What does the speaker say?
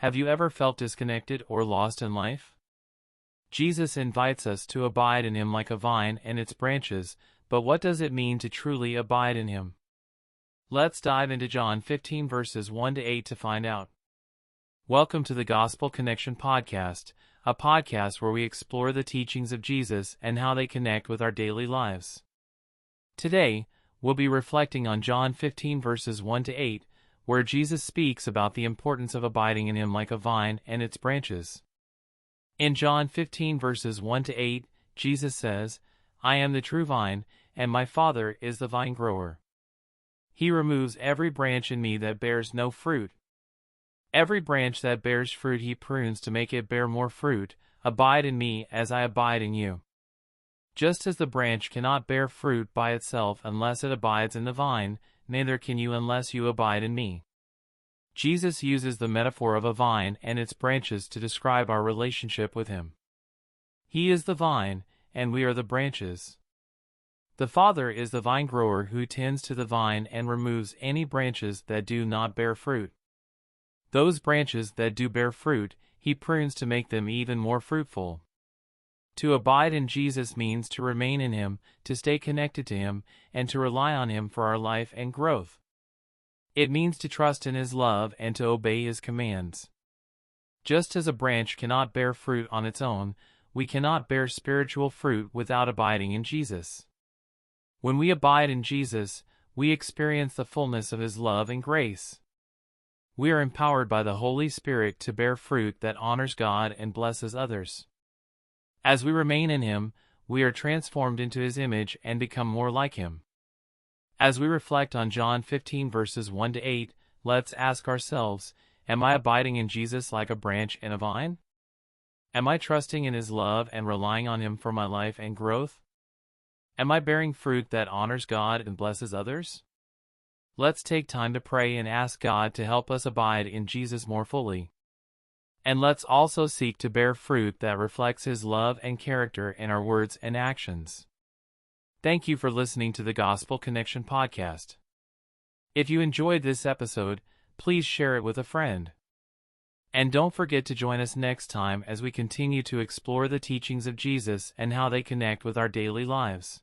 Have you ever felt disconnected or lost in life? Jesus invites us to abide in Him like a vine and its branches, but what does it mean to truly abide in Him? Let's dive into John 15 verses 1 to 8 to find out. Welcome to the Gospel Connection Podcast, a podcast where we explore the teachings of Jesus and how they connect with our daily lives. Today, we'll be reflecting on John 15 verses 1 to 8, where Jesus speaks about the importance of abiding in Him like a vine and its branches. In John 15 verses 1 to 8, Jesus says, "I am the true vine, and my Father is the vine grower. He removes every branch in me that bears no fruit. Every branch that bears fruit He prunes to make it bear more fruit. Abide in me as I abide in you. Just as the branch cannot bear fruit by itself unless it abides in the vine, neither can you unless you abide in me." Jesus uses the metaphor of a vine and its branches to describe our relationship with Him. He is the vine, and we are the branches. The Father is the vine grower who tends to the vine and removes any branches that do not bear fruit. Those branches that do bear fruit, He prunes to make them even more fruitful. To abide in Jesus means to remain in Him, to stay connected to Him, and to rely on Him for our life and growth. It means to trust in His love and to obey His commands. Just as a branch cannot bear fruit on its own, we cannot bear spiritual fruit without abiding in Jesus. When we abide in Jesus, we experience the fullness of His love and grace. We are empowered by the Holy Spirit to bear fruit that honors God and blesses others. As we remain in Him, we are transformed into His image and become more like Him. As we reflect on John 15 verses 1 to 8, let's ask ourselves, am I abiding in Jesus like a branch in a vine? Am I trusting in His love and relying on Him for my life and growth? Am I bearing fruit that honors God and blesses others? Let's take time to pray and ask God to help us abide in Jesus more fully. And let's also seek to bear fruit that reflects His love and character in our words and actions. Thank you for listening to the Gospel Connection Podcast. If you enjoyed this episode, please share it with a friend. And don't forget to join us next time as we continue to explore the teachings of Jesus and how they connect with our daily lives.